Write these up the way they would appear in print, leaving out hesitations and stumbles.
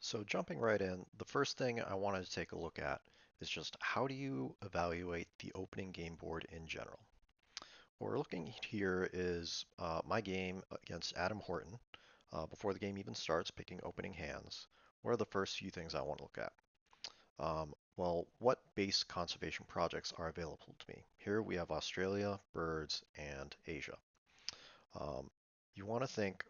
So jumping right in, the first thing I wanted to take a look at is just how do you evaluate the opening game board in general? What we're looking at here is my game against Adam Horton. Before the game even starts, picking opening hands. What are the first few things I want to look at? Well, what base conservation projects are available to me? Here we have Australia, birds, and Asia. Um, you want to think,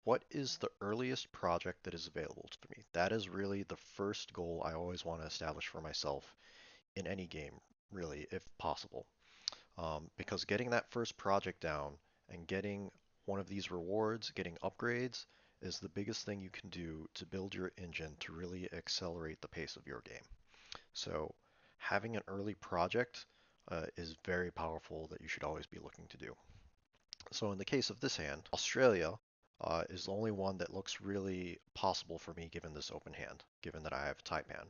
what is the earliest project that is available to me? That is really the first goal I always want to establish for myself in any game, really, if possible. Because getting that first project down and getting one of these rewards, getting upgrades, is the biggest thing you can do to build your engine to really accelerate the pace of your game. So having an early project is very powerful that you should always be looking to do. So in the case of this hand, Australia is the only one that looks really possible for me given this open hand, given that I have type hand.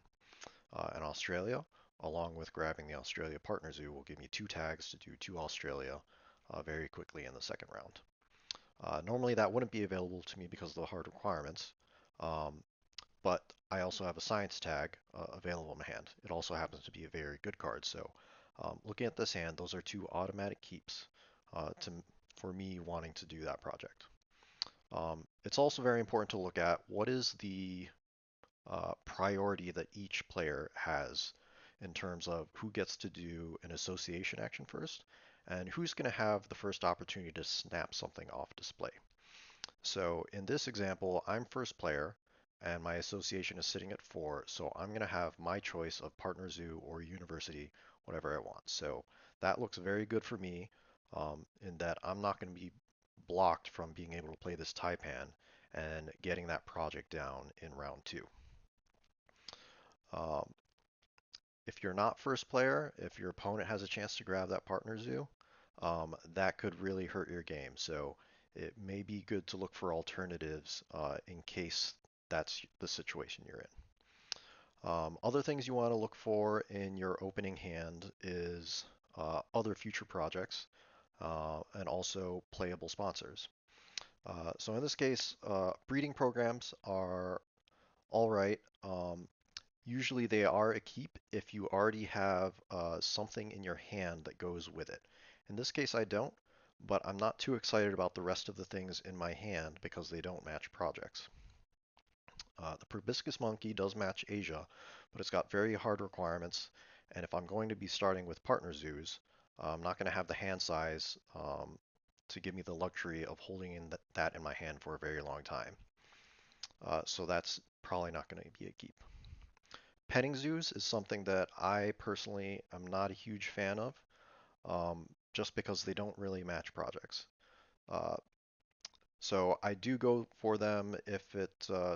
And Australia, along with grabbing the Australia Partner Zoo, will give me two tags to do two Australia very quickly in the second round. Normally that wouldn't be available to me because of the hard requirements, um, but I also have a science tag available in my hand. It also happens to be a very good card, so looking at this hand, those are two automatic keeps for me wanting to do that project. It's also very important to look at what is the priority that each player has in terms of who gets to do an association action first and who's going to have the first opportunity to snap something off display. So in this example, I'm first player and my association is sitting at 4, so I'm going to have my choice of partner zoo or university, whatever I want. So that looks very good for me in that I'm not going to be blocked from being able to play this Taipan and getting that project down in round 2. Um, if you're not first player, if your opponent has a chance to grab that partner zoo, that could really hurt your game. So it may be good to look for alternatives in case that's the situation you're in. Other things you want to look for in your opening hand is other future projects and also playable sponsors. So in this case, breeding programs are all right. Usually they are a keep if you already have something in your hand that goes with it. In this case, I don't, but I'm not too excited about the rest of the things in my hand because they don't match projects. The proboscis monkey does match Asia, but it's got very hard requirements, and if I'm going to be starting with partner zoos, I'm not going to have the hand size to give me the luxury of holding that in my hand for a very long time. So that's probably not going to be a keep. Petting zoos is something that I personally am not a huge fan of, just because they don't really match projects. Uh, so I do go for them if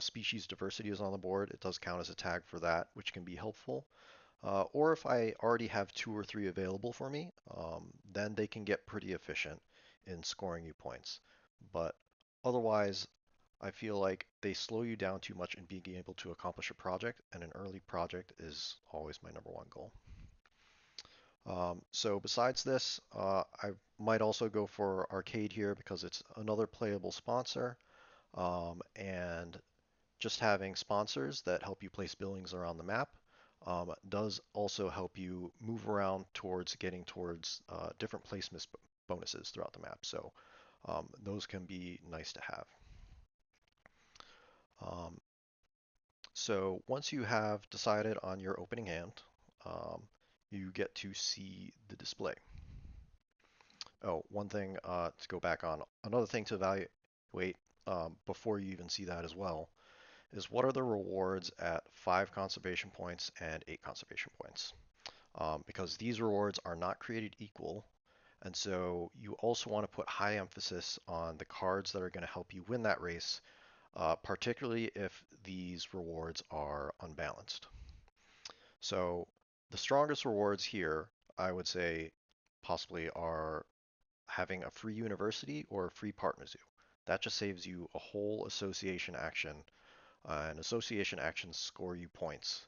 species diversity is on the board. It does count as a tag for that, which can be helpful. Or if I already have 2 or 3 available for me, then they can get pretty efficient in scoring you points. But otherwise, I feel like they slow you down too much in being able to accomplish a project, and an early project is always my number one goal. So besides this, I might also go for arcade here because it's another playable sponsor, and just having sponsors that help you place buildings around the map does also help you move around towards getting towards different placement bonuses throughout the map. So those can be nice to have. Um, so once you have decided on your opening hand, um, you get to see the display. Oh, one thing to go back on, another thing to evaluate before you even see that as well is what are the rewards at 5 conservation points and 8 conservation points. Because these rewards are not created equal, and so you also want to put high emphasis on the cards that are going to help you win that race, particularly if these rewards are unbalanced. So the strongest rewards here, I would say, possibly are having a free university or a free partner zoo. That just saves you a whole association action, and association actions score you points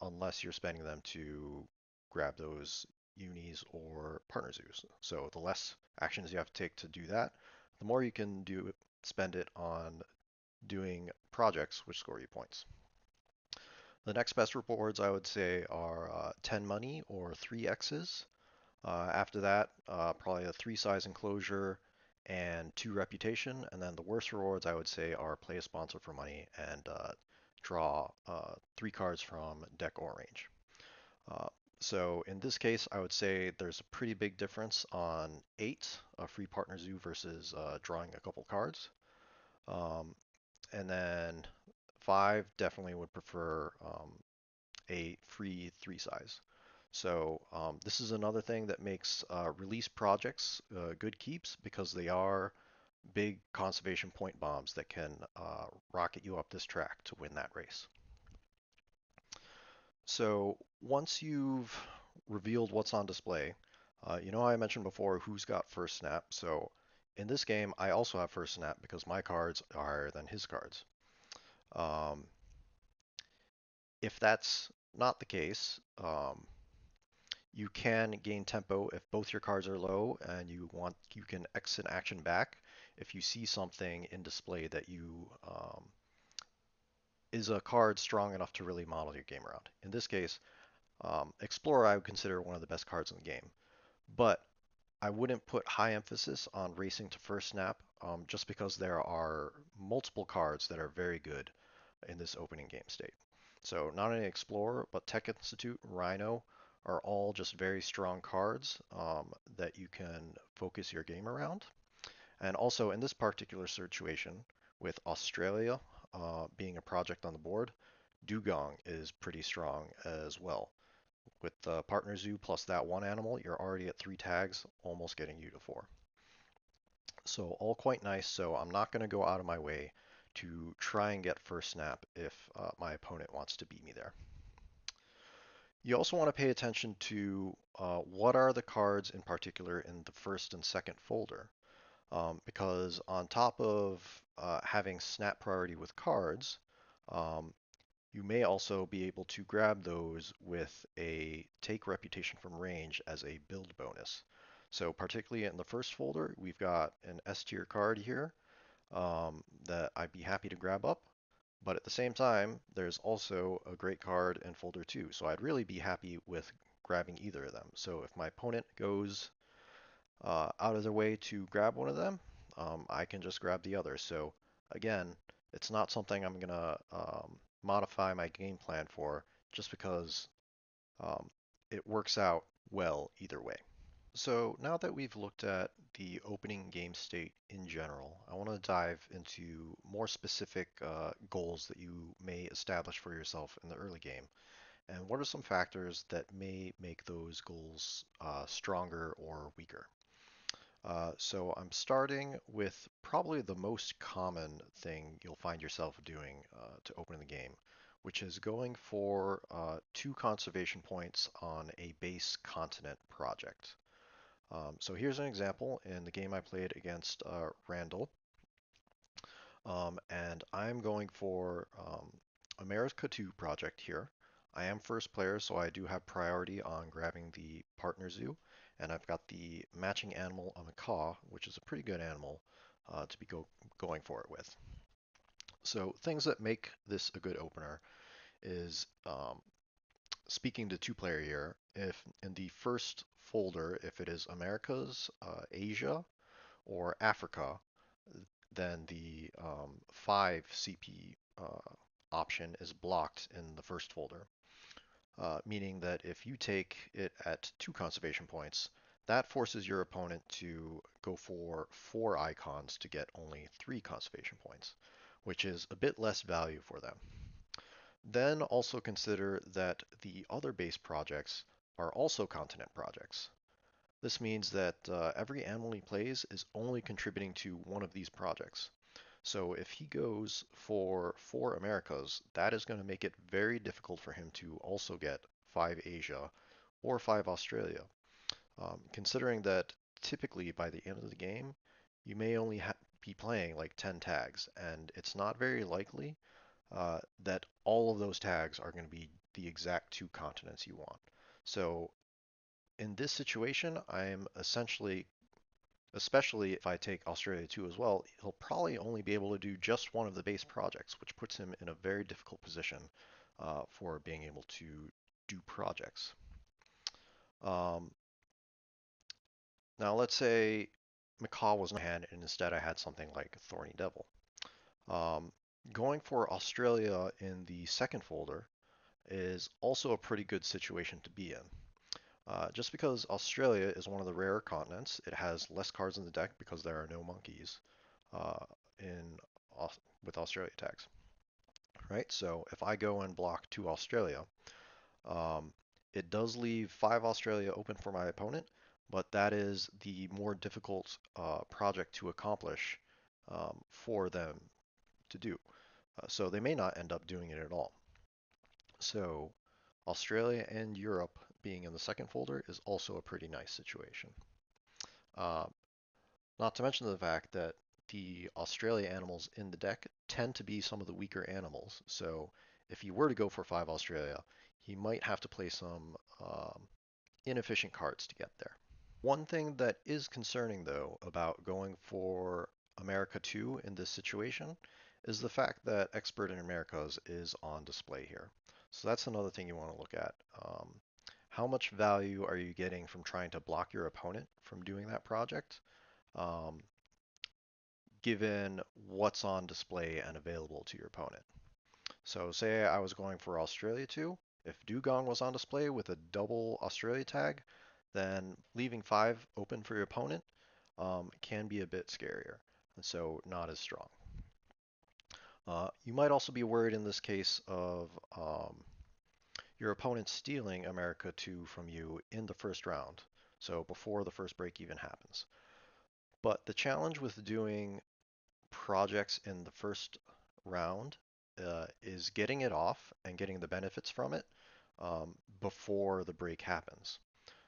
unless you're spending them to grab those unis or partner zoos. So the less actions you have to take to do that, the more you can spend it on doing projects which score you points. The next best rewards I would say are 10 money or 3 X's. After that, probably a 3 size enclosure and 2 reputation. And then the worst rewards I would say are play a sponsor for money and draw 3 cards from deck or range. Uh, so in this case, I would say there's a pretty big difference on 8, a free partner zoo versus drawing a couple cards. Um, and then 5 definitely would prefer a free 3 size. So this is another thing that makes release projects good keeps because they are big conservation point bombs that can rocket you up this track to win that race. So once you've revealed what's on display, you know how I mentioned before who's got first snap. So in this game, I also have first snap because my cards are higher than his cards. Um, if that's not the case, you can gain tempo if both your cards are low and you can exit action back if you see something in display that you is a card strong enough to really model your game around. In this case, Explorer I would consider one of the best cards in the game, but I wouldn't put high emphasis on racing to first snap just because there are multiple cards that are very good in this opening game state. So not only Explorer, but Tech Institute, Rhino are all just very strong cards that you can focus your game around. And also in this particular situation, with Australia being a project on the board, Dugong is pretty strong as well. With Partner Zoo plus that one animal, you're already at 3 tags, almost getting you to 4. So all quite nice, so I'm not going to go out of my way to try and get first snap if my opponent wants to beat me there. You also want to pay attention to what are the cards in particular in the first and second folder. Because on top of having snap priority with cards, um, you may also be able to grab those with a take reputation from range as a build bonus. So particularly in the first folder, we've got an S tier card here that I'd be happy to grab up. But at the same time, there's also a great card in folder 2. So I'd really be happy with grabbing either of them. So if my opponent goes out of their way to grab one of them, I can just grab the other. So again, it's not something I'm gonna modify my game plan for just because um, it works out well either way. So now that we've looked at the opening game state in general, I want to dive into more specific goals that you may establish for yourself in the early game. And what are some factors that may make those goals stronger or weaker? So I'm starting with probably the most common thing you'll find yourself doing to open the game, which is going for 2 conservation points on a base continent project. So here's an example in the game I played against Randall, and I'm going for America 2 project here. I am first player, so I do have priority on grabbing the partner zoo, and I've got the matching animal, a macaw, which is a pretty good animal to be going for it with. So things that make this a good opener is speaking to two-player here. If in the first folder, if it is Americas, Asia, or Africa, then the 5 CP option is blocked in the first folder, meaning that if you take it at 2 conservation points, that forces your opponent to go for 4 icons to get only 3 conservation points, which is a bit less value for them. Then also consider that the other base projects are also continent projects. This means that every animal he plays is only contributing to one of these projects. So if he goes for 4 Americas, that is going to make it very difficult for him to also get 5 Asia or 5 Australia. Considering that typically by the end of the game, you may only be playing like 10 tags, and it's not very likely that all of those tags are going to be the exact 2 continents you want. So in this situation, I'm essentially Especially if I take Australia 2 as well, he'll probably only be able to do just one of the base projects, which puts him in a very difficult position for being able to do projects. Um, Now, let's say Macaw was not in my hand and instead I had something like Thorny Devil. Um, Going for Australia in the second folder is also a pretty good situation to be in. Just because Australia is one of the rarer continents, it has less cards in the deck because there are no monkeys uh, in with Australia tags, right? So if I go and block 2 Australia, um, it does leave 5 Australia open for my opponent, but that is the more difficult project to accomplish for them to do. So they may not end up doing it at all. So Australia and Europe being in the second folder is also a pretty nice situation. Uh, Not to mention the fact that the Australia animals in the deck tend to be some of the weaker animals. So if he were to go for 5 Australia, he might have to play some inefficient cards to get there. One thing that is concerning, though, about going for America 2 in this situation is the fact that Expert in Americas is on display here. So that's another thing you want to look at. How much value are you getting from trying to block your opponent from doing that project, um, given what's on display and available to your opponent? So say I was going for Australia 2. If Dugong was on display with a double Australia tag, then leaving 5 open for your opponent can be a bit scarier, and so not as strong. You might also be worried in this case of your opponent stealing America 2 from you in the first round, so before the first break even happens. But the challenge with doing projects in the first round is getting it off and getting the benefits from it before the break happens.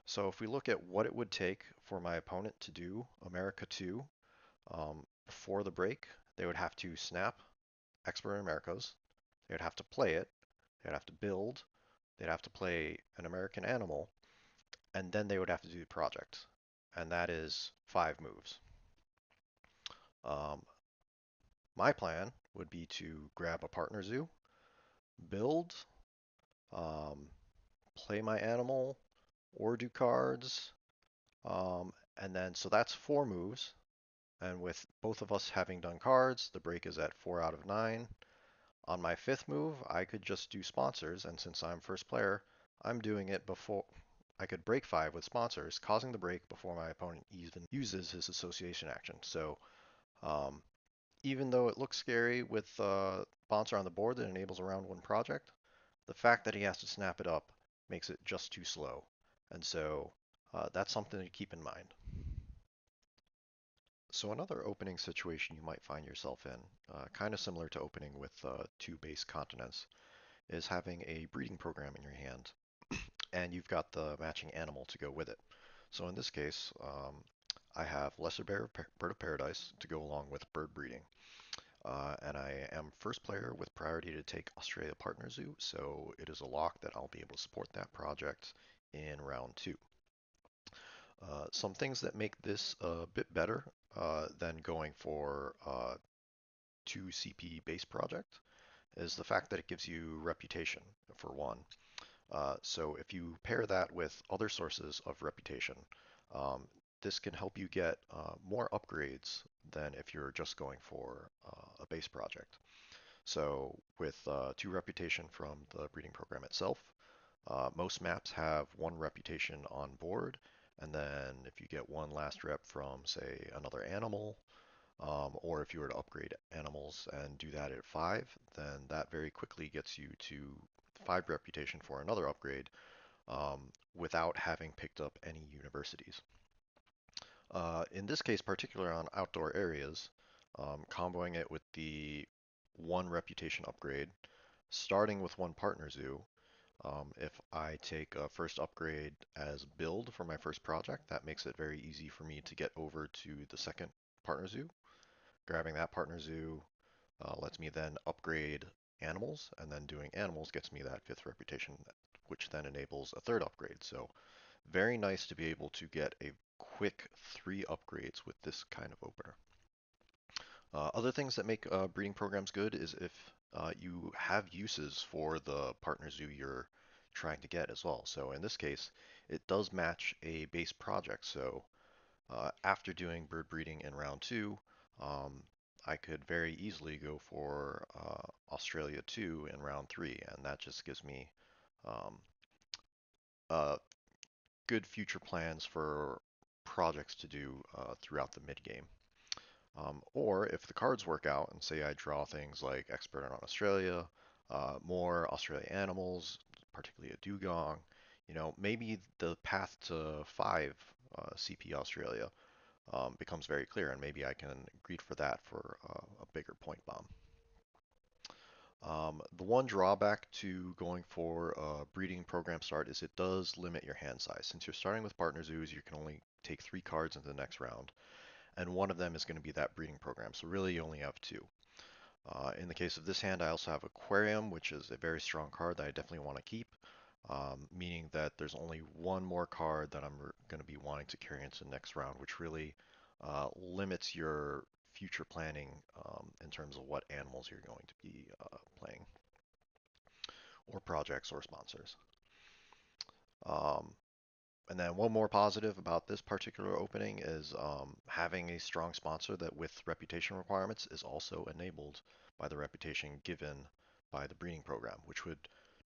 So if we look at what it would take for my opponent to do America 2 before the break, they would have to snap Expert in Americas, they would have to play it, they'd have to build, they'd have to play an American animal, and then they would have to do the project. And that is 5 moves. Um, my plan would be to grab a partner zoo, build, um, play my animal, or do cards, and then so that's 4 moves. And with both of us having done cards, the break is at 4 out of 9. On my 5th move, I could just do sponsors, and since I'm first player, I'm doing it before I could break 5 with sponsors, causing the break before my opponent even uses his association action. So um, even though it looks scary with sponsor on the board that enables a round 1 project, the fact that he has to snap it up makes it just too slow. And so that's something to keep in mind. So another opening situation you might find yourself in, kind of similar to opening with 2 base continents, is having a breeding program in your hand, and you've got the matching animal to go with it. So in this case, I have Lesser Bear, Bird of Paradise to go along with bird breeding. And I am first player with priority to take Australia Partner Zoo, so it is a lock that I'll be able to support that project in round 2. Some things that make this a bit better than going for 2 CP base project is the fact that it gives you reputation, for one. So if you pair that with other sources of reputation, um, this can help you get more upgrades than if you're just going for a base project. So with 2 reputation from the breeding program itself, most maps have 1 reputation on board, and then if you get 1 last rep from, say, another animal, or if you were to upgrade animals and do that at 5, then that very quickly gets you to 5 reputation for another upgrade without having picked up any universities. In this case, particularly on outdoor areas, comboing it with the 1 reputation upgrade, starting with 1 partner zoo, if I take a first upgrade as build for my first project, that makes it very easy for me to get over to the second partner zoo. Grabbing that partner zoo lets me then upgrade animals, and then doing animals gets me that 5th reputation, which then enables a 3rd upgrade. So very nice to be able to get a quick three upgrades with this kind of opener. Other things that make breeding programs good is if you have uses for the partner zoo you're trying to get as well. So in this case, it does match a base project. So after doing bird breeding in round two, um, I could very easily go for Australia 2 in round three, and that just gives me um, uh, good future plans for projects to do throughout the mid game. Or if the cards work out, and say I draw things like Expert on Australia, more Australia animals, particularly a dugong, maybe the path to 5 CP Australia becomes very clear, and maybe I can greed for that for a bigger point bomb. The one drawback to going for a breeding program start is it does limit your hand size. Since you're starting with partner zoos, you can only take 3 cards into the next round, and one of them is going to be that breeding program. So really, you only have 2. In the case of this hand, I also have Aquarium, which is a very strong card that I definitely want to keep, meaning that there's only one more card that I'm going to be wanting to carry into the next round, which really limits your future planning in terms of what animals you're going to be playing, or projects or sponsors. Um, and then one more positive about this particular opening is having a strong sponsor that with reputation requirements is also enabled by the reputation given by the breeding program, which would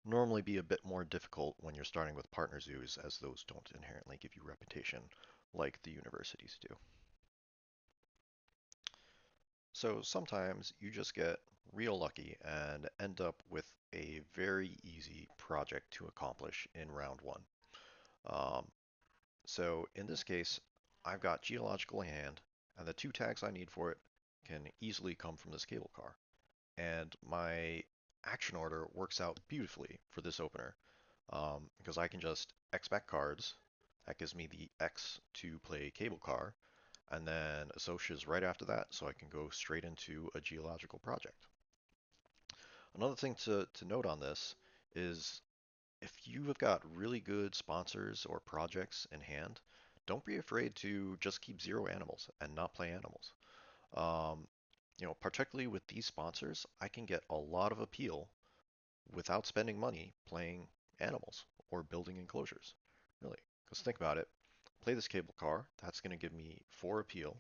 normally be a bit more difficult when you're starting with partner zoos, as those don't inherently give you reputation like the universities do. So sometimes you just get real lucky and end up with a very easy project to accomplish in round one. Um, So in this case, I've got geological hand, and the 2 tags I need for it can easily come from this cable car. And my action order works out beautifully for this opener, because I can just expect cards. That gives me the X to play cable car, and then Asocia's right after that, so I can go straight into a geological project. Another thing to note on this is if you have got really good sponsors or projects in hand, don't be afraid to just keep 0 animals and not play animals. Um, particularly with these sponsors, I can get a lot of appeal without spending money playing animals or building enclosures. Really, because think about it. Play this cable car, that's going to give me 4 appeal.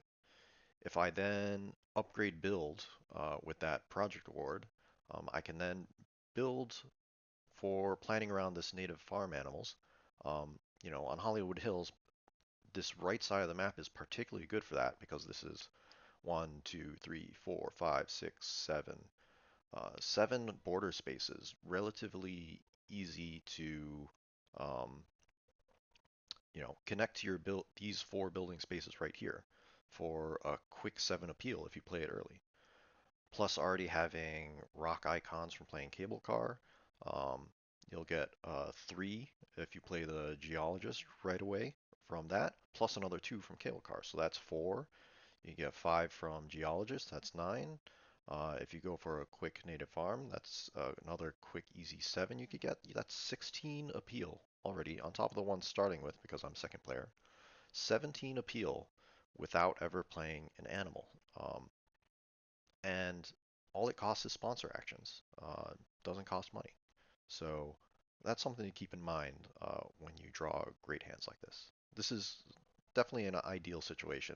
If I then upgrade build with that project award, I can then build for planning around this native farm animals. On Hollywood Hills, this right side of the map is particularly good for that because this is one, two, three, four, five, six, seven, 7 border spaces, relatively easy to, um, connect to your build these 4 building spaces right here for a quick 7 appeal if you play it early. Plus already having rock icons from playing cable car. Um, you'll get 3 if you play the geologist right away from that, plus another 2 from cable car. So that's 4. You get 5 from geologist, that's 9. If you go for a quick native farm, that's another quick easy 7 you could get. That's 16 appeal already on top of the one starting with because I'm second player. 17 appeal without ever playing an animal. And all it costs is sponsor actions. Doesn't cost money. So that's something to keep in mind when you draw great hands like this. This is definitely an ideal situation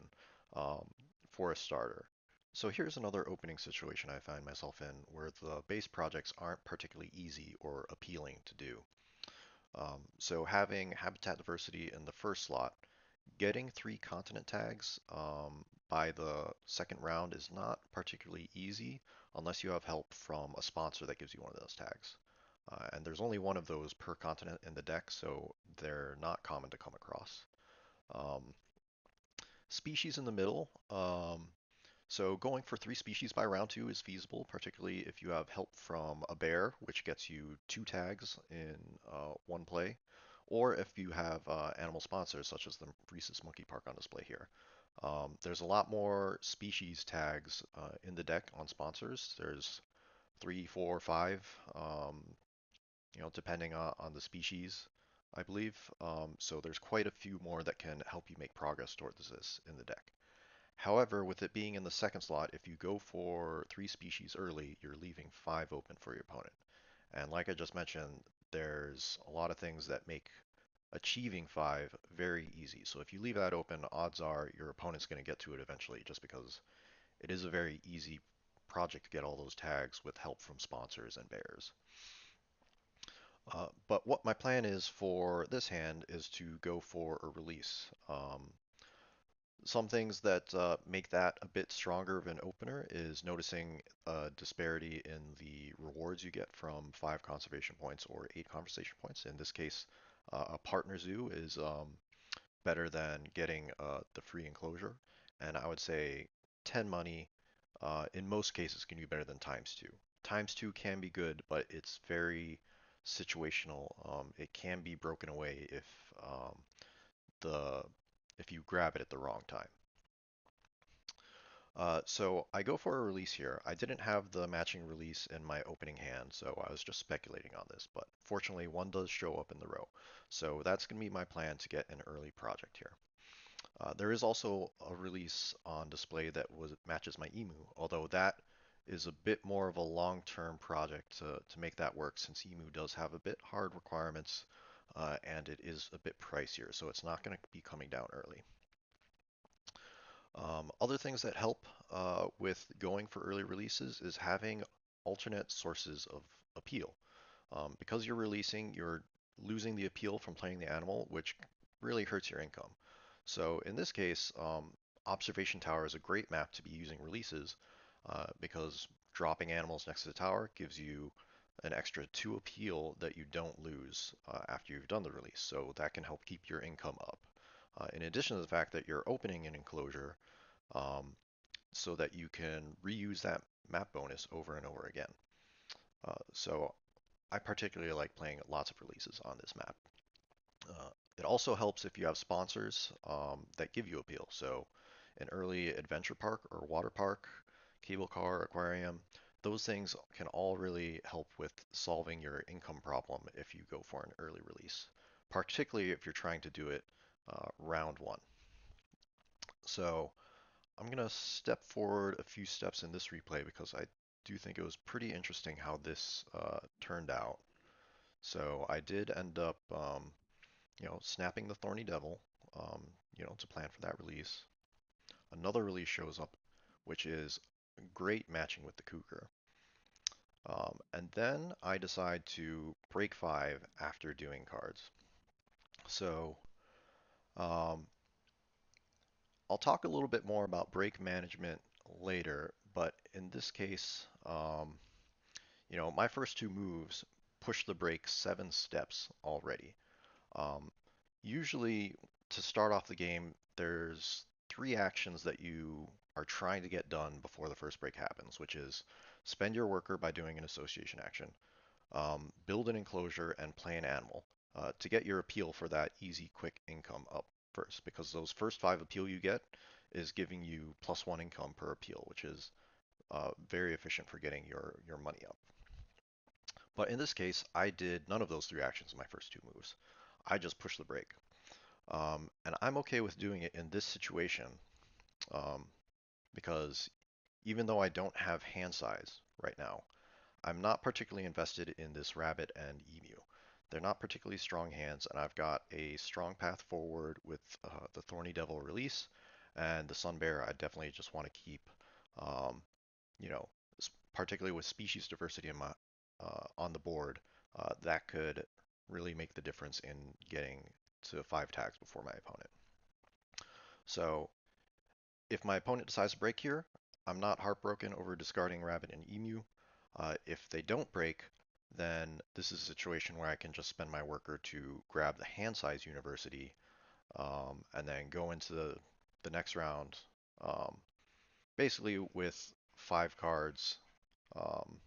um, for a starter. So here's another opening situation I find myself in where the base projects aren't particularly easy or appealing to do. So having habitat diversity in the first slot, getting 3 continent tags by the second round is not particularly easy unless you have help from a sponsor that gives you one of those tags. And there's only one of those per continent in the deck, so they're not common to come across. Um, Species in the middle. So going for 3 species by round 2 is feasible, particularly if you have help from a bear, which gets you 2 tags in one play, or if you have animal sponsors such as the Rhesus Monkey Park on display here. There's a lot more species tags in the deck on sponsors. There's 3, 4, 5, depending on the species. I believe. So there's quite a few more that can help you make progress towards this in the deck. However, with it being in the second slot, if you go for 3 species early, you're leaving 5 open for your opponent. And like I just mentioned, there's a lot of things that make achieving 5 very easy. So if you leave that open, odds are your opponent's going to get to it eventually just because it is a very easy project to get all those tags with help from sponsors and bears. But what my plan is for this hand is to go for a release. Some things that make that a bit stronger of an opener is noticing a disparity in the rewards you get from 5 conservation points or 8 conversation points. In this case, a partner zoo is better than getting the free enclosure, and I would say 10 money in most cases can be better than times 2. Times 2 can be good, but it's very situational. It can be broken away um, the if you grab it at the wrong time. So I go for a release here. I didn't have the matching release in my opening hand, so I was just speculating on this, but fortunately one does show up in the row. So that's going to be my plan to get an early project here. There is also a release on display that matches my emu, although that is a bit more of a long-term project to make that work since emu does have a bit hard requirements and it is a bit pricier, so it's not going to be coming down early. Other things that help with going for early releases is having alternate sources of appeal. Because you're releasing, you're losing the appeal from playing the animal, which really hurts your income. So in this case, Observation Tower is a great map to be using releases because dropping animals next to the tower gives you an extra 2 appeal that you don't lose after you've done the release. So that can help keep your income up. In addition to the fact that you're opening an enclosure um, so that you can reuse that map bonus over and over again. So I particularly like playing lots of releases on this map. It also helps if you have sponsors that give you appeal. So an early adventure park or water park, cable car, aquarium, those things can all really help with solving your income problem if you go for an early release, particularly if you're trying to do it round one. So I'm going to step forward a few steps in this replay because I do think it was pretty interesting how this turned out. So I did end up, snapping the Thorny Devil, to plan for that release. Another release shows up, which is great matching with the Cougar. And then I decide to break 5 after doing cards. So um, I'll talk a little bit more about break management later, but in this case, my first 2 moves push the break 7 steps already. Um, Usually, to start off the game, there's 3 actions that you are trying to get done before the first break happens, which is spend your worker by doing an association action, build an enclosure, and play an animal to get your appeal for that easy, quick income up first, because those first 5 appeal you get is giving you +1 income per appeal, which is very efficient for getting your money up. But in this case, I did none of those 3 actions in my first 2 moves. I just pushed the break. And I'm okay with doing it in this situation um, because even though I don't have hand size right now, I'm not particularly invested in this rabbit and emu. They're not particularly strong hands, and I've got a strong path forward with the Thorny Devil release and the Sun Bear. I definitely just want to keep, um, you know, particularly with species diversity on the board, that could really make the difference in getting to 5 tags before my opponent. So if my opponent decides to break here, I'm not heartbroken over discarding rabbit and emu. If they don't break, then this is a situation where I can just spend my worker to grab the hand size university and then go into the next round um, basically with 5 cards um,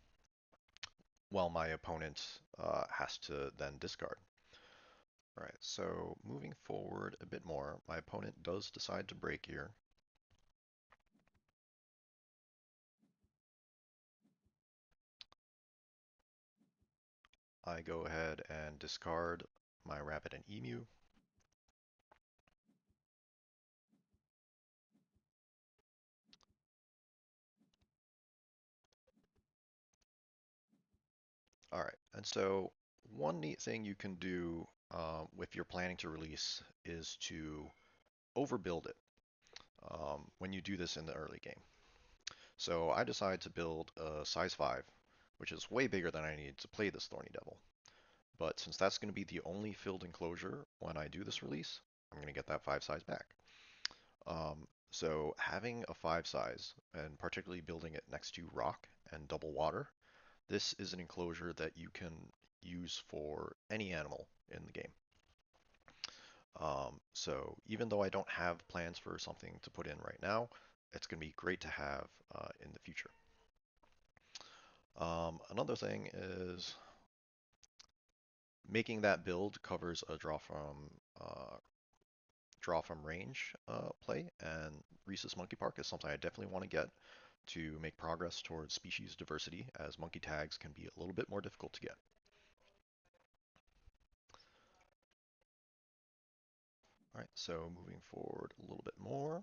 while my opponent has to then discard. All right, so moving forward a bit more, my opponent does decide to break here. I go ahead and discard my rabbit and emu. All right, and so one neat thing you can do if you're planning to release is to overbuild it when you do this in the early game. So I decided to build a size 5, which is way bigger than I need to play this Thorny Devil. But since that's going to be the only filled enclosure when I do this release, I'm going to get that 5 size back. So having a 5 size, and particularly building it next to rock and double water, this is an enclosure that you can use for any animal in the game. So even though I don't have plans for something to put in right now, it's going to be great to have in the future. Another thing is making that build covers a draw from range play, and Rhesus Monkey Park is something I definitely want to get to make progress towards species diversity, as monkey tags can be a little bit more difficult to get. All right, so moving forward a little bit more.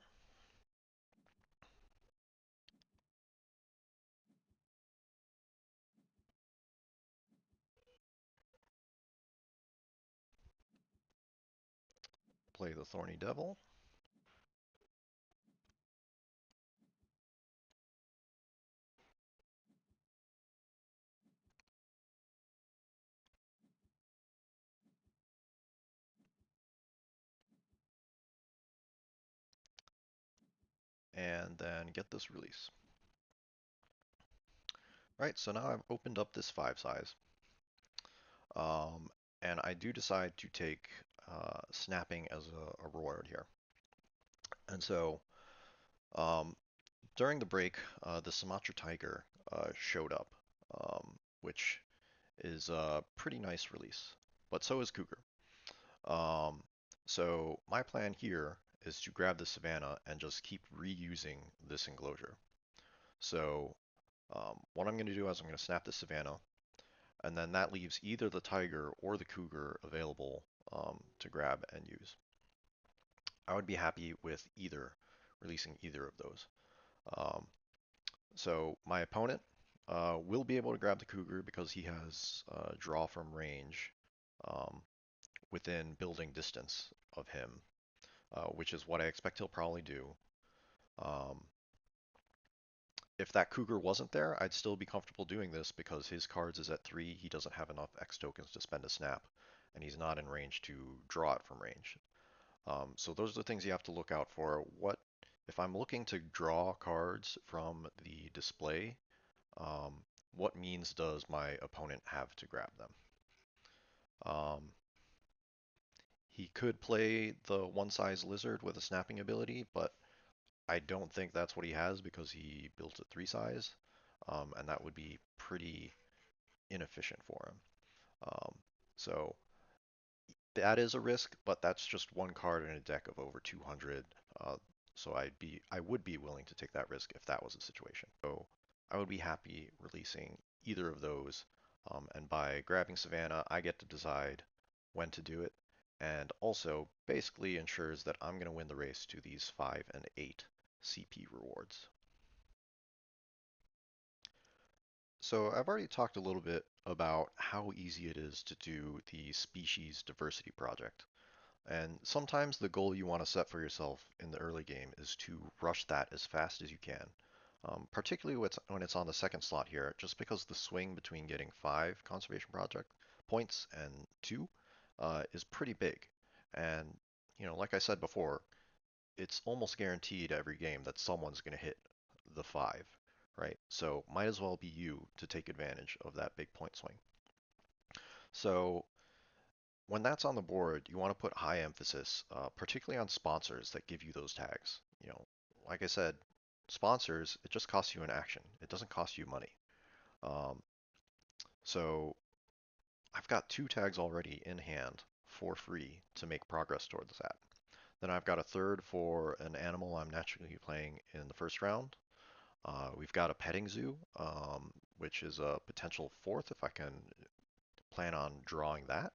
Play the Thorny Devil. And then get this release. Right, so now I've opened up this 5 size. Um, and I do decide to take snapping as a reward here. And so um, during the break, the Sumatra tiger showed up, which is a pretty nice release, but so is cougar. Um, so my plan here is to grab the savannah and just keep reusing this enclosure. So what I'm going to do is I'm going to snap the savannah, and then that leaves either the tiger or the cougar available to grab and use. I would be happy with either, releasing either of those. Um, so my opponent will be able to grab the cougar because he has draw from range um, within building distance of him, which is what I expect he'll probably do. Um, if that cougar wasn't there, I'd still be comfortable doing this because his cards is at 3, he doesn't have enough X tokens to spend a snap, and he's not in range to draw it from range. So those are the things you have to look out for. What if I'm looking to draw cards from the display? Um, what means does my opponent have to grab them? Um, he could play the one size lizard with a snapping ability, but I don't think that's what he has because he built a 3 size, and that would be pretty inefficient for him. Um, so that is a risk, but that's just one card in a deck of over 200. So I would be willing to take that risk if that was the situation. So I would be happy releasing either of those. And by grabbing Savannah, I get to decide when to do it, and also basically ensures that I'm going to win the race to these 5 and 8 CP rewards. So I've already talked a little bit about how easy it is to do the species diversity project. And sometimes the goal you want to set for yourself in the early game is to rush that as fast as you can. Particularly when it's on the second slot here, just because the swing between getting 5 conservation project points and 2 is pretty big. And, like I said before, it's almost guaranteed every game that someone's going to hit the 5, right? So might as well be you to take advantage of that big point swing. So when that's on the board, you want to put high emphasis, particularly on sponsors that give you those tags. Like I said, sponsors, it just costs you an action. It doesn't cost you money. Um, so I've got 2 tags already in hand for free to make progress towards that. Then I've got a third for an animal I'm naturally playing in the first round. We've got a petting zoo, which is a potential fourth if I can plan on drawing that.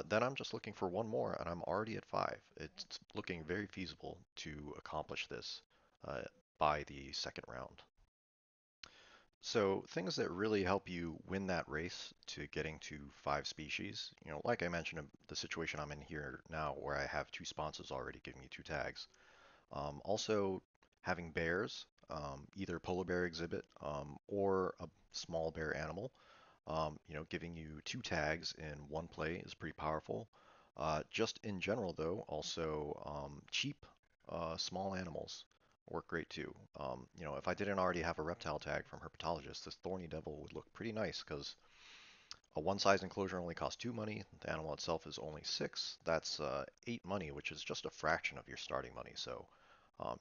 then I'm just looking for one more, and I'm already at five. It's looking very feasible to accomplish this uh, by the second round. So things that really help you win that race to getting to five species, like I mentioned, the situation I'm in here now, where I have two sponsors already giving me two tags. Also, having bears, either polar bear exhibit or a small bear animal, giving you two tags in one play is pretty powerful. Just in general, though, also cheap small animals work great too. If I didn't already have a reptile tag from Herpetologist, this thorny devil would look pretty nice because a one-size enclosure only costs 2 money. The animal itself is only 6. That's 8 money, which is just a fraction of your starting money. So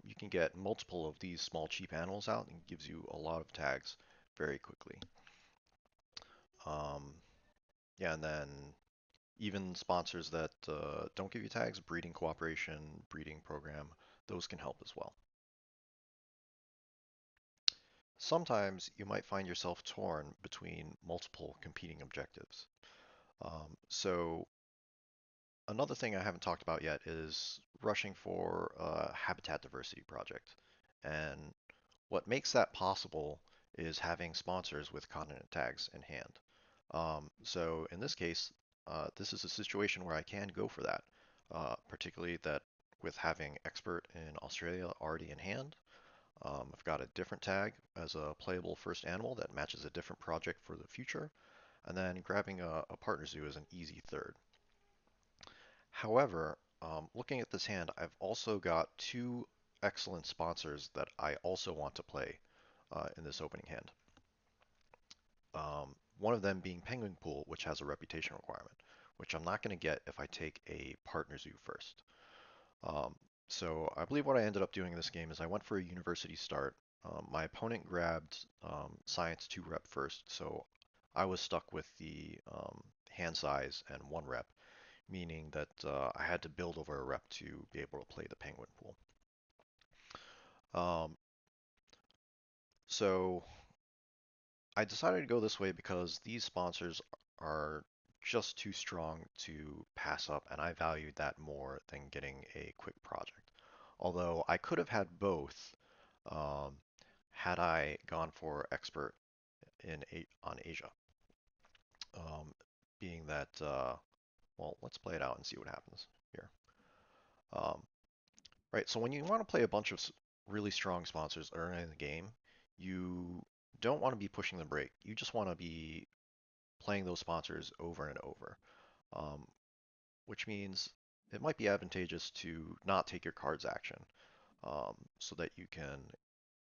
you can get multiple of these small cheap animals out and gives you a lot of tags very quickly. Um, yeah, and then even sponsors that don't give you tags, breeding cooperation, breeding program, those can help as well. Sometimes you might find yourself torn between multiple competing objectives. So another thing I haven't talked about yet is rushing for a habitat diversity project. And what makes that possible is having sponsors with continent tags in hand. So in this case, this is a situation where I can go for that, particularly that with having expert in Australia already in hand. I've got a different tag as a playable first animal that matches a different project for the future, and then grabbing a partner zoo is an easy third. However, looking at this hand, I've also got two excellent sponsors that I also want to play in this opening hand. One of them being Penguin Pool, which has a reputation requirement, which I'm not going to get if I take a partner zoo first. Um, so I believe what I ended up doing in this game is I went for a university start. My opponent grabbed Science 2 rep first, so I was stuck with the hand size and 1 rep, meaning that I had to build over a rep to be able to play the Penguin Pool. Um, so I decided to go this way because these sponsors are just too strong to pass up, and I valued that more than getting a quick project. Although I could have had both um, had I gone for expert on Asia. Um, being that, well, let's play it out and see what happens here. Um, right, so when you want to play a bunch of really strong sponsors early in the game, you don't want to be pushing the brake. You just want to be playing those sponsors over and over, um, which means it might be advantageous to not take your cards action so that you can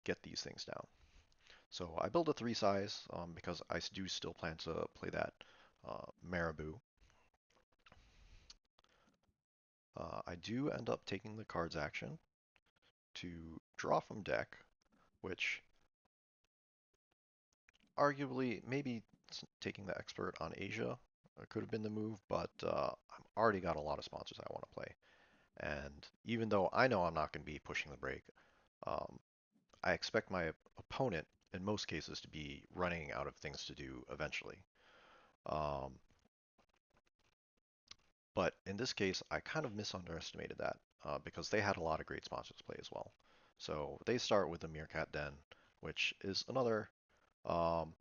get these things down. So I build a 3 size because I do still plan to play that Marabou. I do end up taking the cards action to draw from deck, which arguably maybe taking the expert on Asia could have been the move, but I've already got a lot of sponsors I want to play. And even though I know I'm not going to be pushing the brake, um, I expect my opponent in most cases to be running out of things to do eventually. Um, but in this case, I kind of misunderestimated that because they had a lot of great sponsors to play as well. So they start with the Meerkat Den, which is another, um,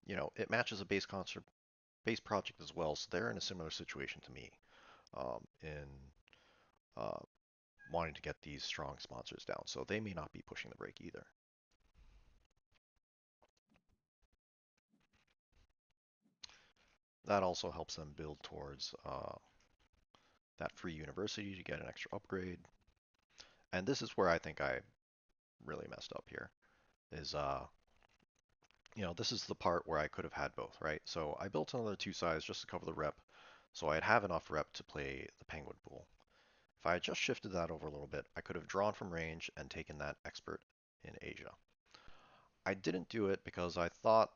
it matches a base project as well. So they're in a similar situation to me in uh, wanting to get these strong sponsors down. So they may not be pushing the brake either. That also helps them build towards that free university to get an extra upgrade. And this is where I think I really messed up here. Is this is the part where I could have had both, right? So I built another 2 size just to cover the rep, so I'd have enough rep to play the Penguin Pool. If I had just shifted that over a little bit, I could have drawn from range and taken that expert in Asia. I didn't do it because I thought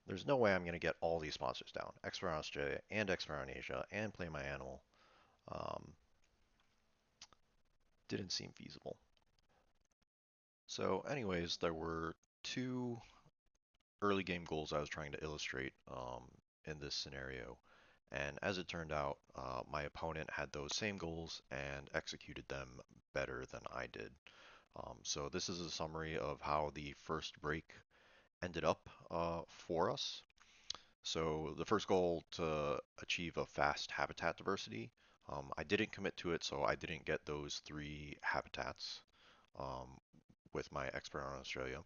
there's no way I'm going to get all these sponsors down. Expert on Australia and expert on Asia and play my animal. Um, didn't seem feasible. So anyways, there were two early game goals I was trying to illustrate in this scenario. And as it turned out, my opponent had those same goals and executed them better than I did. So this is a summary of how the first break ended up for us. So the first goal to achieve a fast habitat diversity, I didn't commit to it, so I didn't get those three habitats um, with my expert on Australia.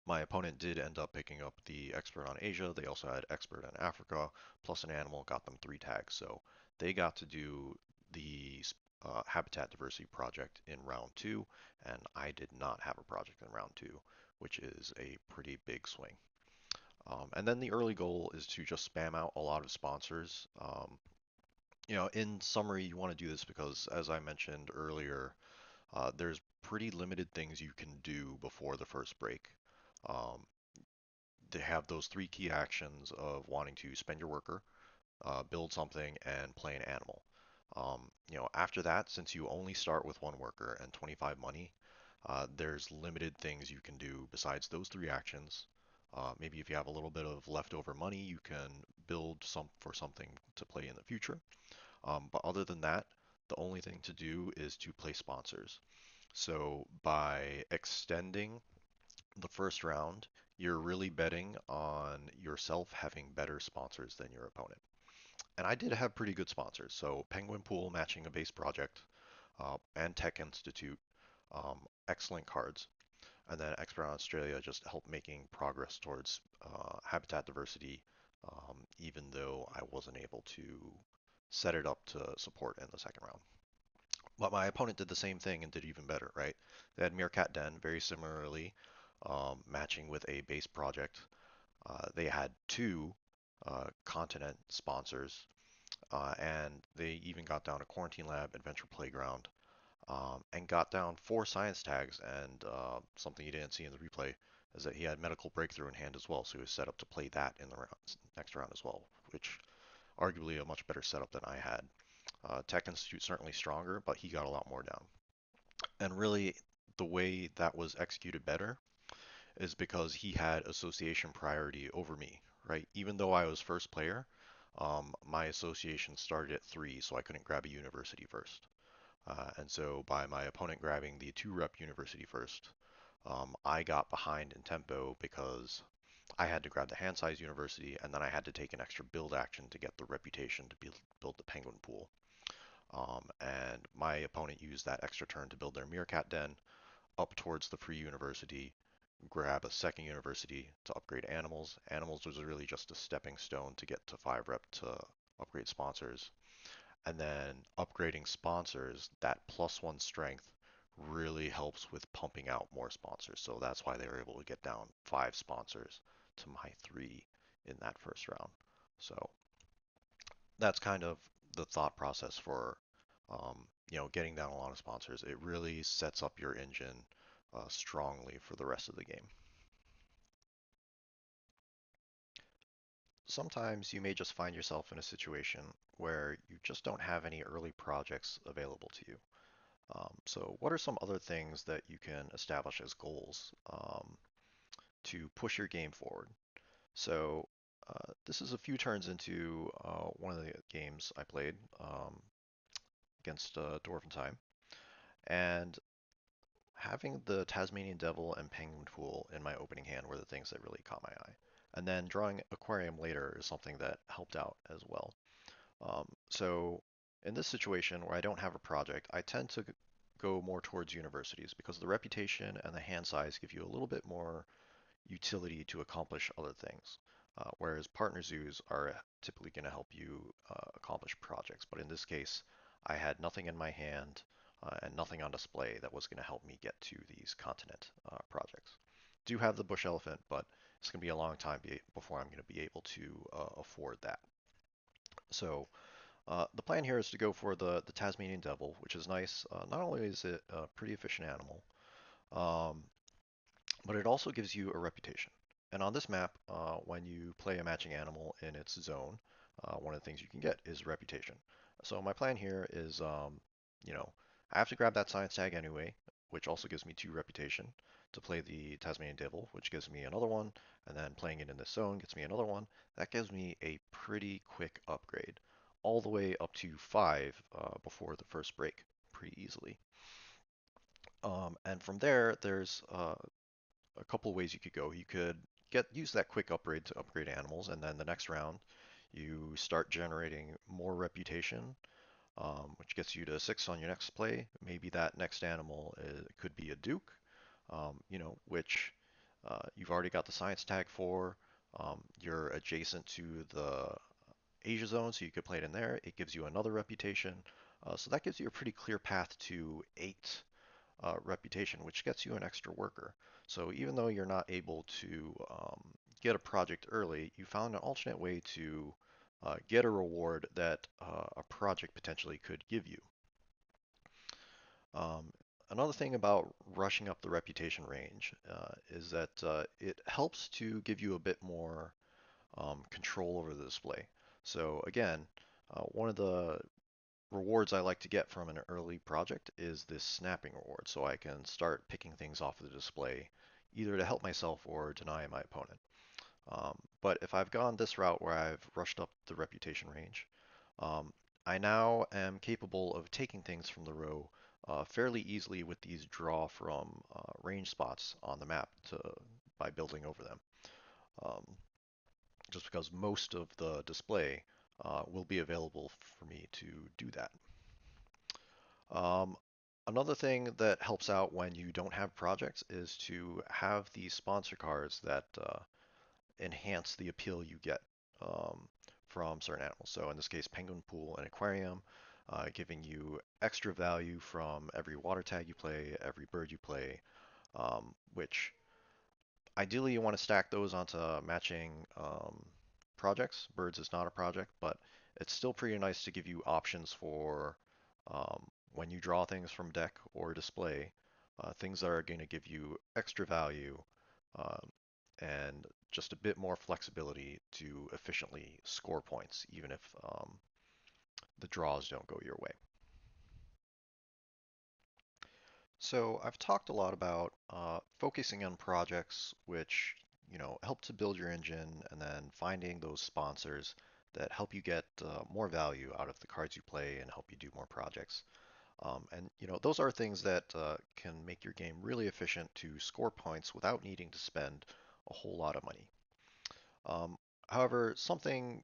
My opponent did end up picking up the expert on Asia. They also had expert on Africa, plus an animal, got them three tags. So they got to do the habitat diversity project in round two, and I did not have a project in round two, which is a pretty big swing. And then the early goal is to just spam out a lot of sponsors. In summary, you want to do this because, as I mentioned earlier, there's pretty limited things you can do before the first break. Um, they have those three key actions of wanting to spend your worker, build something, and play an animal. After that, since you only start with one worker and 25 money, there's limited things you can do besides those three actions. Maybe if you have a little bit of leftover money, you can build some for something to play in the future. But other than that, the only thing to do is to play sponsors. So by extending the first round, you're really betting on yourself having better sponsors than your opponent. And I did have pretty good sponsors. So Penguin Pool matching a base project, and Tech Institute, excellent cards. And then Expert on Australia just helped making progress towards habitat diversity, even though I wasn't able to set it up to support in the second round. But my opponent did the same thing and did even better, right? They had Meerkat Den, very similarly, matching with a base project. They had two continent sponsors, and they even got down a Quarantine Lab, Adventure Playground, and got down four science tags. And something you didn't see in the replay is that he had Medical Breakthrough in hand as well, so he was set up to play that in the next round as well, which arguably a much better setup than I had. Tech Institute certainly stronger, but he got a lot more down. And really, the way that was executed better is because he had association priority over me, right? Even though I was first player, my association started at three, so I couldn't grab a university first. And so by my opponent grabbing the two rep university first, I got behind in tempo because I had to grab the hand size university and then I had to take an extra build action to get the reputation to build the penguin pool. And my opponent used that extra turn to build their meerkat den up towards the free university, grab a second university to upgrade animals. Animals was really just a stepping stone to get to 5 rep to upgrade sponsors. And then upgrading sponsors, that +1 strength really helps with pumping out more sponsors. So that's why they were able to get down 5 sponsors to my 3 in that first round. So that's kind of the thought process for getting down a lot of sponsors. It really sets up your engine strongly for the rest of the game. Sometimes you may just find yourself in a situation where you just don't have any early projects available to you. So what are some other things that you can establish as goals to push your game forward? So this is a few turns into one of the games I played against Dwarven Time, and having the Tasmanian Devil and Penguin Pool in my opening hand were the things that really caught my eye. And then drawing Aquarium later is something that helped out as well. So in this situation where I don't have a project, I tend to go more towards universities because the reputation and the hand size give you a little bit more utility to accomplish other things. Whereas partner zoos are typically going to help you accomplish projects. But in this case, I had nothing in my hand and nothing on display that was going to help me get to these continent projects. Do have the bush elephant, but it's going to be a long time before I'm going to be able to afford that. So the plan here is to go for the Tasmanian Devil, which is nice. Not only is it a pretty efficient animal, um, but it also gives you a reputation. And on this map, when you play a matching animal in its zone, one of the things you can get is reputation. So my plan here is, I have to grab that science tag anyway, which also gives me 2 reputation to play the Tasmanian Devil, which gives me another one, and then playing it in this zone gets me another one. That gives me a pretty quick upgrade, all the way up to 5 before the first break, pretty easily. And from there, there's a couple ways you could go. You could use that quick upgrade to upgrade animals, and then the next round, you start generating more reputation, which gets you to 6 on your next play. Maybe that next animal could be a Duke, which you've already got the science tag for. You're adjacent to the Asia zone, so you could play it in there. It gives you another reputation. So that gives you a pretty clear path to 8 reputation, which gets you an extra worker. So even though you're not able to get a project early, you found an alternate way to get a reward that a project potentially could give you. Um, Another thing about rushing up the reputation range is that it helps to give you a bit more control over the display. So again, one of the rewards I like to get from an early project is this snapping reward, so I can start picking things off of the display, either to help myself or deny my opponent. But if I've gone this route where I've rushed up the reputation range, um, I now am capable of taking things from the row fairly easily with these draw from range spots on the map by building over them. Um, just because most of the display will be available for me to do that. Um, Another thing that helps out when you don't have projects is to have these sponsor cards that enhance the appeal you get um, from certain animals. So in this case, penguin pool and aquarium, giving you extra value from every water tag you play, every bird you play, which ideally you want to stack those onto matching projects. Birds is not a project, but it's still pretty nice to give you options for when you draw things from deck or display, things that are going to give you extra value um, and just a bit more flexibility to efficiently score points, even if the draws don't go your way. So I've talked a lot about focusing on projects which, help to build your engine and then finding those sponsors that help you get more value out of the cards you play and help you do more projects. And those are things that can make your game really efficient to score points without needing to spend a whole lot of money. Um, However, something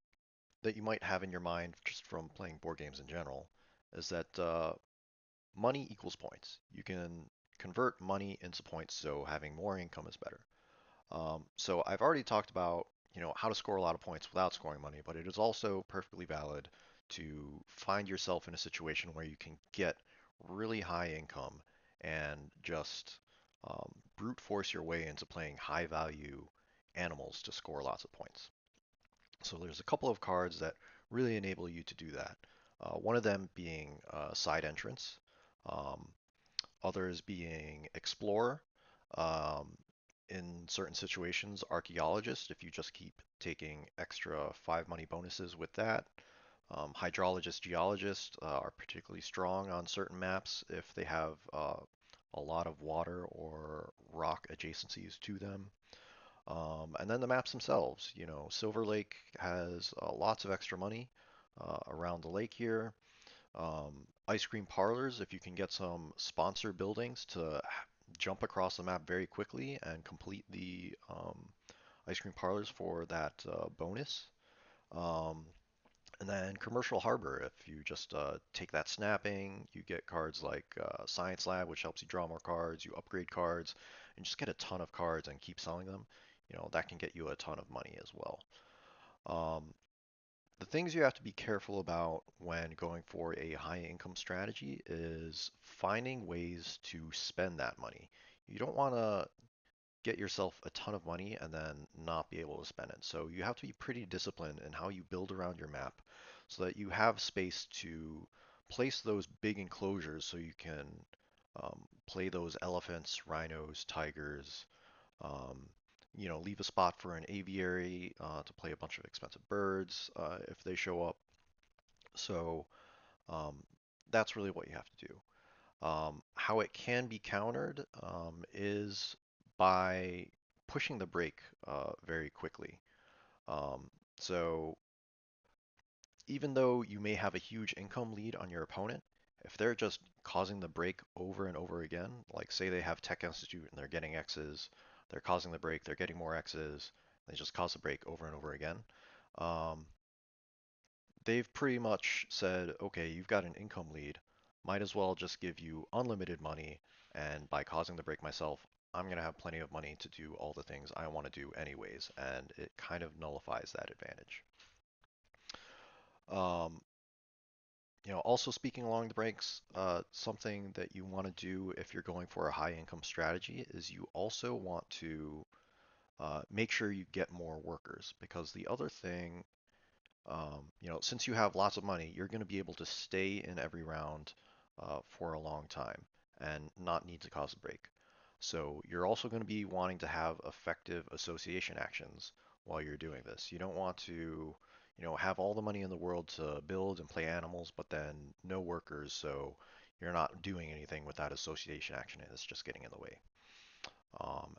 that you might have in your mind just from playing board games in general is that money equals points. You can convert money into points, so having more income is better. So I've already talked about, how to score a lot of points without scoring money, but it is also perfectly valid to find yourself in a situation where you can get really high income and just brute force your way into playing high value animals to score lots of points. So there's a couple of cards that really enable you to do that. One of them being Side Entrance, um, others being Explorer, um, in certain situations, Archaeologist, if you just keep taking extra 5 money bonuses with that. Hydrologist, Geologist are particularly strong on certain maps if they have a lot of water or rock adjacencies to them. And then the maps themselves, Silver Lake has lots of extra money around the lake here. Ice cream parlors, if you can get some sponsor buildings to jump across the map very quickly and complete the ice cream parlors for that bonus. Um, and then Commercial Harbor, if you just take that snapping, you get cards like Science Lab, which helps you draw more cards, you upgrade cards, and just get a ton of cards and keep selling them. That can get you a ton of money as well. Um, the things you have to be careful about when going for a high income strategy is finding ways to spend that money. You don't want to get yourself a ton of money and then not be able to spend it. So you have to be pretty disciplined in how you build around your map so that you have space to place those big enclosures so you can play those elephants, rhinos, tigers, um, leave a spot for an aviary to play a bunch of expensive birds if they show up. So um, that's really what you have to do. How it can be countered is by pushing the brake very quickly. Um, so even though you may have a huge income lead on your opponent, if they're just causing the break over and over again, like say they have Tech Institute and they're getting X's, they're causing the break, they're getting more X's, they just cause the break over and over again. Um, they've pretty much said, okay, you've got an income lead, might as well just give you unlimited money, and by causing the break myself, I'm going to have plenty of money to do all the things I want to do anyways, and it kind of nullifies that advantage. Um, also speaking along the breaks, something that you want to do if you're going for a high income strategy is you also want to make sure you get more workers because the other thing, since you have lots of money, you're going to be able to stay in every round for a long time and not need to cause a break. So you're also going to be wanting to have effective association actions while you're doing this. You don't want to, have all the money in the world to build and play animals, but then no workers, so you're not doing anything with that association action and it's just getting in the way.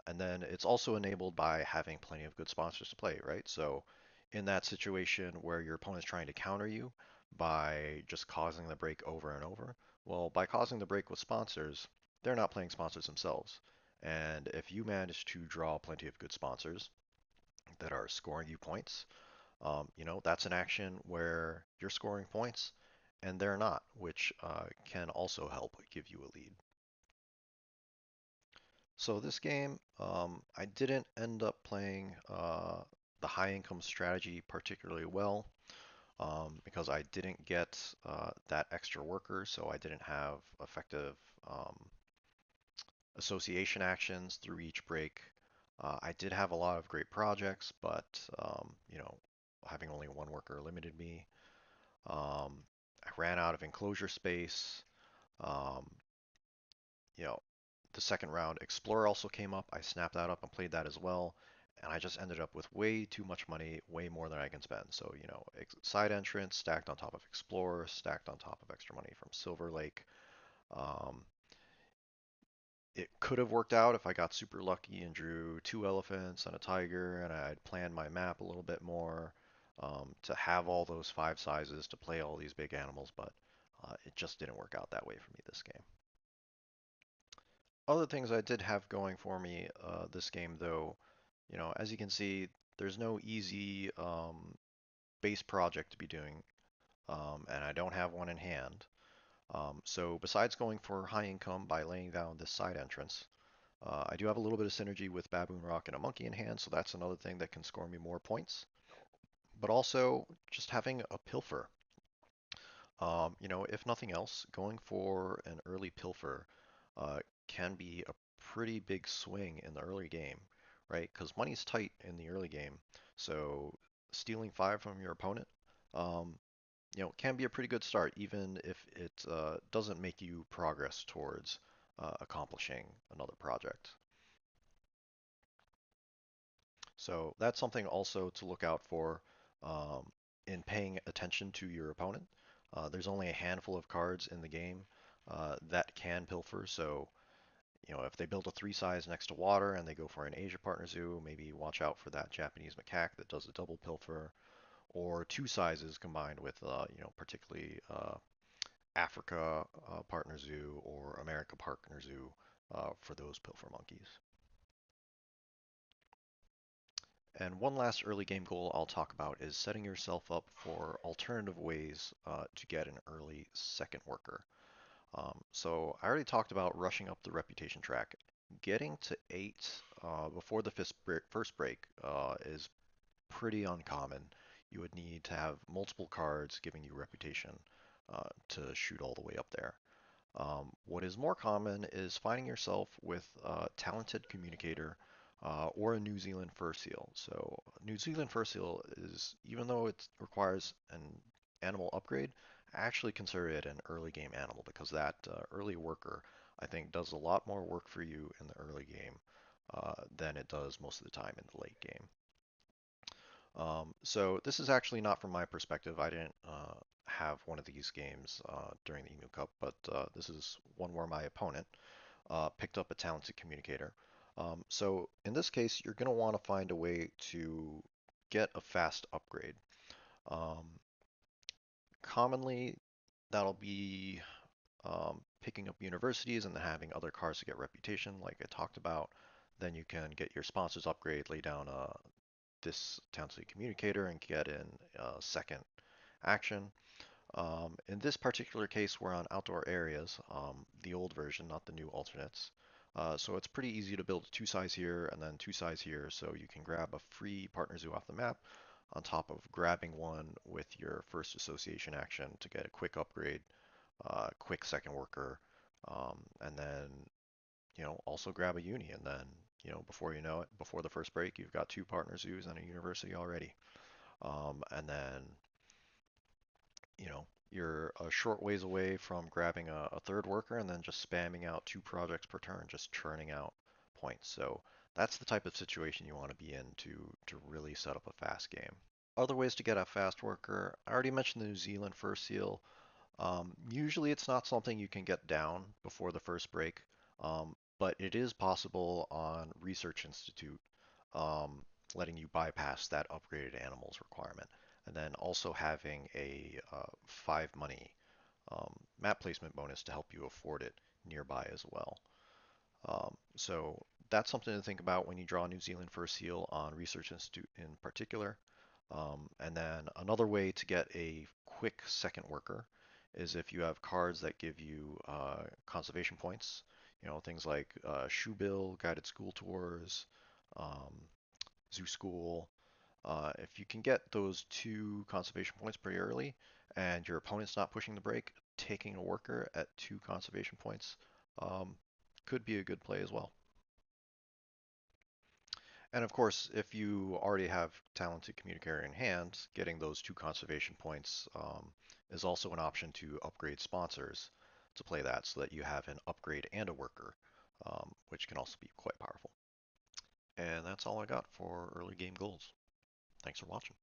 And then it's also enabled by having plenty of good sponsors to play, right? So in that situation where your opponent's trying to counter you by just causing the break over and over, well, by causing the break with sponsors, they're not playing sponsors themselves. And if you manage to draw plenty of good sponsors that are scoring you points, that's an action where you're scoring points and they're not, which can also help give you a lead. So this game, I didn't end up playing the high income strategy particularly well because I didn't get that extra worker, so I didn't have effective um, association actions through each break. I did have a lot of great projects, but having only one worker limited me. Um, I ran out of enclosure space. Um, you know, the second round, Explorer also came up. I snapped that up and played that as well. And I just ended up with way too much money, way more than I can spend. So, side entrance stacked on top of Explorer, stacked on top of extra money from Silver Lake. Um, it could have worked out if I got super lucky and drew two elephants and a tiger, and I'd planned my map a little bit more to have all those five sizes to play all these big animals, but it just didn't work out that way for me this game. Other things I did have going for me this game, though, as you can see, there's no easy base project to be doing, and I don't have one in hand. So besides going for high income by laying down this side entrance, I do have a little bit of synergy with Baboon Rock and a monkey in hand, so that's another thing that can score me more points. But also just having a pilfer. If nothing else, going for an early pilfer uh, can be a pretty big swing in the early game, right? Because money's tight in the early game, so stealing five from your opponent, um, can be a pretty good start, even if it doesn't make you progress towards accomplishing another project. So that's something also to look out for um, in paying attention to your opponent. There's only a handful of cards in the game that can pilfer. So, if they build a three size next to water and they go for an Asia Partner Zoo, maybe watch out for that Japanese macaque that does a double pilfer, or two sizes combined with, particularly Africa Partner Zoo or America Partner Zoo for those pilfer monkeys. And one last early game goal I'll talk about is setting yourself up for alternative ways to get an early second worker. So I already talked about rushing up the reputation track. Getting to 8 before the first break is pretty uncommon. You would need to have multiple cards giving you reputation to shoot all the way up there. What is more common is finding yourself with a talented communicator or a New Zealand fur seal. So New Zealand fur seal is, even though it requires an animal upgrade, I actually consider it an early game animal because that early worker, I think, does a lot more work for you in the early game than it does most of the time in the late game. So this is actually not from my perspective. I didn't have one of these games during the Emu Cup, but this is one where my opponent picked up a talented communicator. So in this case, you're going to want to find a way to get a fast upgrade. Um, Commonly, that'll be picking up universities and then having other cars to get reputation, like I talked about. Then you can get your sponsors upgrade, lay down this town city communicator, and get in second action. In this particular case, we're on outdoor areas, the old version, not the new alternates. So it's pretty easy to build two sides here and then two sides here, so you can grab a free partner zoo off the map on top of grabbing one with your first association action to get a quick upgrade, quick second worker, and then also grab a uni, and then before you know it, before the first break, you've got two partner zoos and a university already. And then you're a short ways away from grabbing a third worker and then just spamming out two projects per turn, just churning out points. So that's the type of situation you want to be in to really set up a fast game. Other ways to get a fast worker, I already mentioned the New Zealand fur seal. Usually it's not something you can get down before the first break, but it is possible on Research Institute, um, letting you bypass that upgraded animals requirement, and then also having a 5 money map placement bonus to help you afford it nearby as well. So that's something to think about when you draw New Zealand fur seal on Research Institute in particular. And then another way to get a quick second worker is if you have cards that give you conservation points, things like Shoe Bill, Guided School Tours, um, Zoo School. If you can get those two conservation points pretty early and your opponent's not pushing the break, taking a worker at two conservation points um, could be a good play as well. And of course, if you already have talented communicator in hand, getting those two conservation points is also an option to upgrade sponsors to play that so that you have an upgrade and a worker, which can also be quite powerful. And that's all I got for early game goals. Thanks for watching.